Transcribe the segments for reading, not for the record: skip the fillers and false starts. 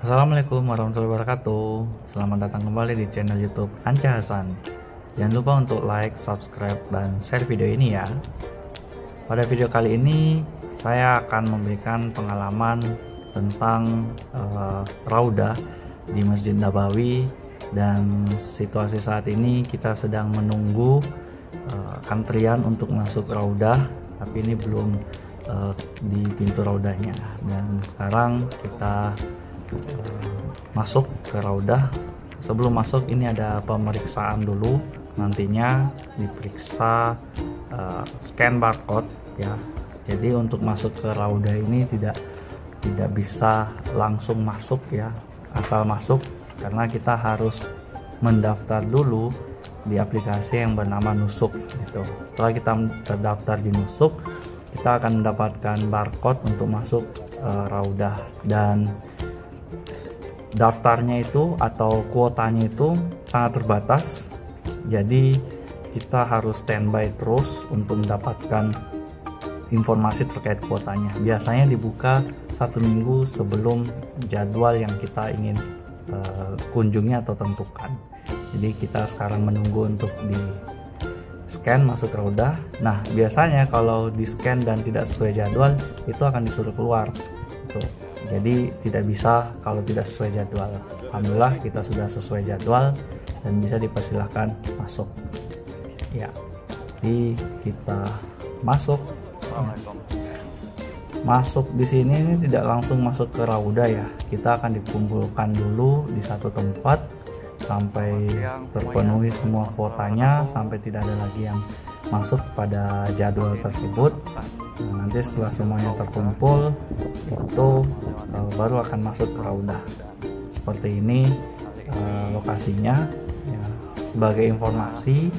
Assalamualaikum warahmatullahi wabarakatuh. Selamat datang kembali di channel YouTube Anca Hasan. Jangan lupa untuk like, subscribe, dan share video ini ya. Pada video kali ini saya akan memberikan pengalaman tentang Raudah di Masjid Nabawi, dan situasi saat ini kita sedang menunggu antrian untuk masuk Raudah, tapi ini belum di pintu Raudahnya. Dan sekarang kita masuk ke Raudah. Sebelum masuk ini ada pemeriksaan dulu, nantinya diperiksa scan barcode ya. Jadi untuk masuk ke Raudah ini tidak bisa langsung masuk ya, asal masuk, karena kita harus mendaftar dulu di aplikasi yang bernama Nusuk gitu. Setelah kita terdaftar di Nusuk, kita akan mendapatkan barcode untuk masuk Raudah, dan daftarnya itu atau kuotanya itu sangat terbatas. Jadi kita harus standby terus untuk mendapatkan informasi terkait kuotanya. Biasanya dibuka 1 minggu sebelum jadwal yang kita ingin kunjungi atau tentukan. Jadi kita sekarang menunggu untuk di scan masuk Raudah. Nah, biasanya kalau di scan dan tidak sesuai jadwal itu akan disuruh keluar tuh. Jadi tidak bisa kalau tidak sesuai jadwal. Alhamdulillah kita sudah sesuai jadwal dan bisa dipersilahkan masuk ya. Jadi kita masuk. Masuk di sini ini tidak langsung masuk ke Raudah ya. Kita akan dikumpulkan dulu di satu tempat sampai terpenuhi semua kuotanya, sampai tidak ada lagi yang masuk pada jadwal tersebut. Nah, nanti setelah semuanya terkumpul itu baru akan masuk ke Raudah. Seperti ini lokasinya ya. Sebagai informasi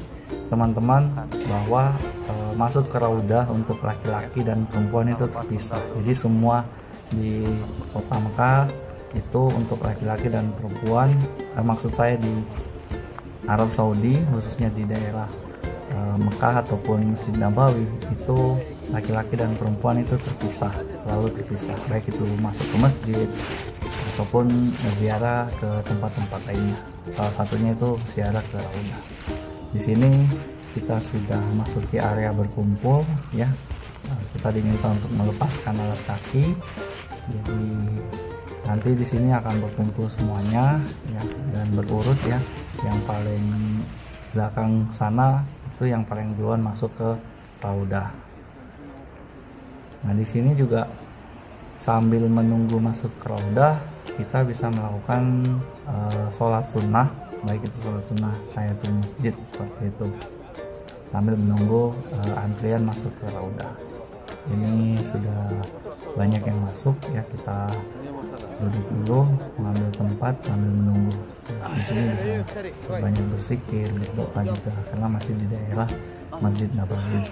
teman-teman bahwa masuk ke Raudah untuk laki-laki dan perempuan itu terpisah. Jadi semua di kota Mekah itu untuk laki-laki dan perempuan, maksud saya di Arab Saudi khususnya di daerah Mekah ataupun Masjid Nabawi, itu laki-laki dan perempuan itu terpisah, selalu terpisah, baik itu masuk ke masjid ataupun ziarah ke tempat-tempat lainnya. Salah satunya itu ziarah ke Raudah. Di sini kita sudah masuki area berkumpul ya. Kita diminta untuk melepaskan alas kaki. Jadi nanti di sini akan berkumpul semuanya ya, dan berurut ya. Yang paling belakang sana itu yang paling duluan masuk ke Raudah. Nah, di sini juga sambil menunggu masuk ke Raudah, kita bisa melakukan sholat sunnah, baik itu sholat sunnah tahiyatul masjid seperti itu, sambil menunggu antrian masuk ke Raudah. Ini sudah banyak yang masuk ya, kita duduk dulu mengambil tempat sambil menunggu. Di sini bisa banyak berzikir, berdoa juga, karena masih di daerah Masjid Nabawi.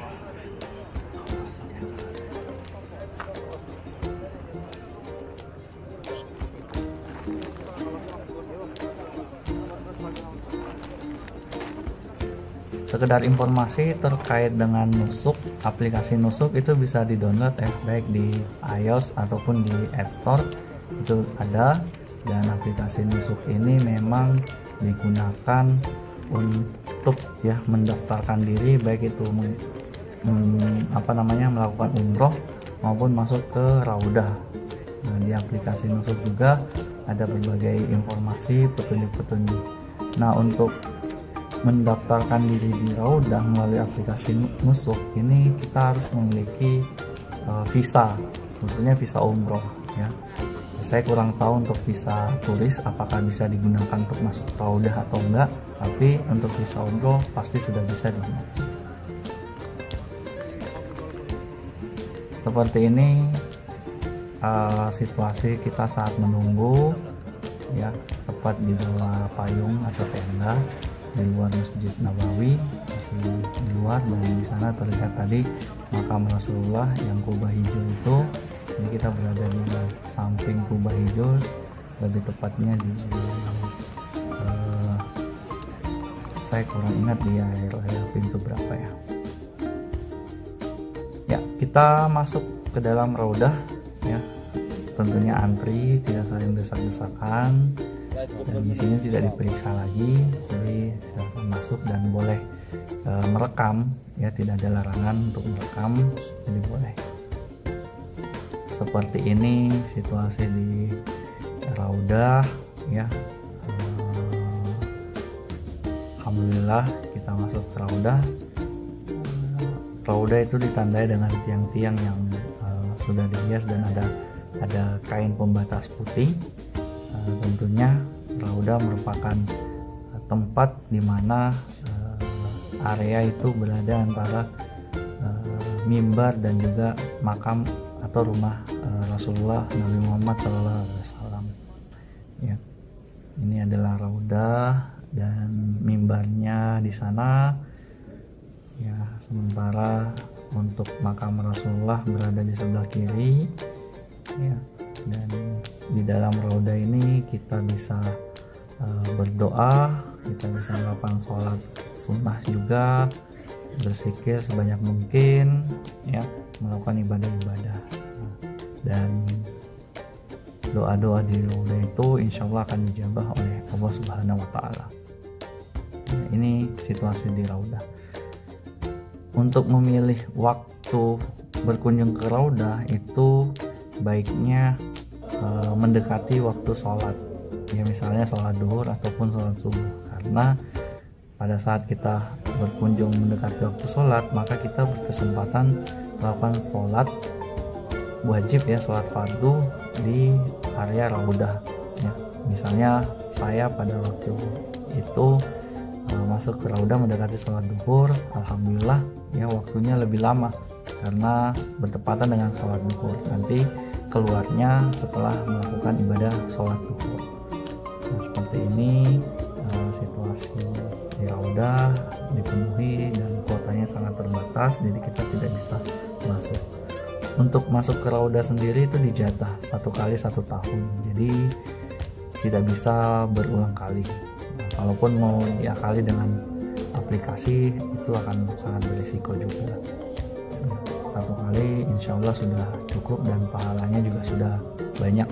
Sekedar informasi terkait dengan Nusuk, aplikasi Nusuk itu bisa di-download ya, baik di iOS ataupun di App Store itu ada. Dan aplikasi Nusuk ini memang digunakan untuk ya mendaftarkan diri, baik itu melakukan umroh maupun masuk ke Raudah. Nah, di aplikasi Nusuk juga ada berbagai informasi, petunjuk-petunjuk. Nah, untuk mendaftarkan diri di Raudah melalui aplikasi Nusuk ini kita harus memiliki visa, khususnya visa umroh ya. Saya kurang tahu untuk visa turis apakah bisa digunakan untuk masuk Raudah atau enggak, tapi untuk visa umroh pasti sudah bisa digunakan. Seperti ini situasi kita saat menunggu ya, tepat di bawah payung atau tenda di luar Masjid Nabawi, di luar, dan di sana terlihat tadi makam Rasulullah yang kubah hijau itu. Ini kita berada di samping kubah hijau, lebih tepatnya di saya kurang ingat di area pintu berapa ya. Ya, kita masuk ke dalam Raudah ya. tentunya antri, tidak saling desak-desakan, dan di sini tidak diperiksa lagi. Jadi silakan masuk dan boleh merekam ya, tidak ada larangan untuk merekam, jadi boleh. Seperti ini situasi di Raudah ya. Alhamdulillah kita masuk ke Raudah. Raudah itu ditandai dengan tiang-tiang yang sudah dihias dan ada kain pembatas putih. Tentunya Raudah merupakan tempat di mana area itu berada antara mimbar dan juga makam atau rumah Rasulullah Nabi Muhammad SAW. Ya, ini adalah Raudah dan mimbarnya di sana. Ya, sementara untuk makam Rasulullah berada di sebelah kiri. Ya, dan di dalam Raudah ini kita bisa berdoa, kita bisa melakukan sholat sunnah juga, berzikir sebanyak mungkin, ya, melakukan ibadah-ibadah. Dan doa-doa di Raudah itu insya Allah akan dijabah oleh Allah Subhanahu wa Ta'ala. Ya, ini situasi di Raudah. Untuk memilih waktu berkunjung ke Raudah itu baiknya mendekati waktu sholat, ya, misalnya sholat duhur ataupun sholat subuh, karena pada saat kita berkunjung mendekati waktu sholat maka kita berkesempatan melakukan sholat wajib ya, sholat fardu di area Raudah ya. Misalnya saya pada waktu itu masuk ke Raudah mendekati sholat duhur, alhamdulillah ya waktunya lebih lama karena bertepatan dengan sholat duhur. Nanti keluarnya setelah melakukan ibadah sholat duhur. Nah, seperti ini situasi di Raudah dipenuhi dan kuotanya sangat terbatas, jadi kita tidak bisa masuk. Untuk masuk ke Raudah sendiri itu dijatah 1 kali 1 tahun, jadi tidak bisa berulang kali. Nah, kalaupun mau diakali dengan aplikasi itu akan sangat berisiko juga. Nah, 1 kali insya Allah sudah cukup dan pahalanya juga sudah banyak.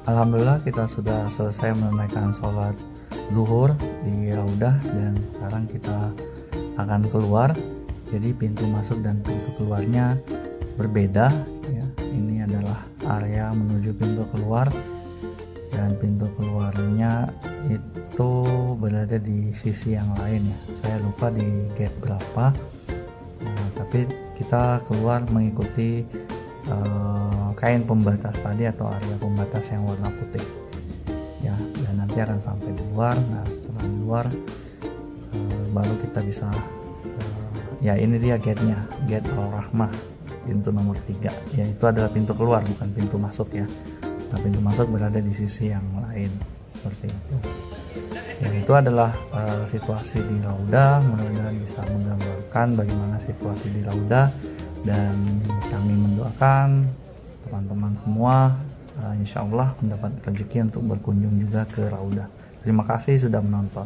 Alhamdulillah kita sudah selesai menunaikan sholat zuhur di Raudah, dan sekarang kita akan keluar. Jadi pintu masuk dan pintu keluarnya berbeda ya. Ini adalah area menuju pintu keluar, dan pintu keluarnya itu berada di sisi yang lain ya. Saya lupa di gate berapa. Nah, tapi kita keluar mengikuti kain pembatas tadi atau area pembatas yang warna putih ya, dan nanti akan sampai di luar. Nah, setelah di luar baru kita bisa ya, ini dia gate-nya, gate Al-Rahmah, pintu nomor 3 ya. Itu adalah pintu keluar, bukan pintu masuk ya. Nah, pintu masuk berada di sisi yang lain seperti itu ya. Itu adalah situasi di Raudah. Mudah-mudahan bisa menggambarkan bagaimana situasi di Raudah, dan kami mendoakan teman-teman semua insya Allah mendapat rezeki untuk berkunjung juga ke Raudah. Terima kasih sudah menonton.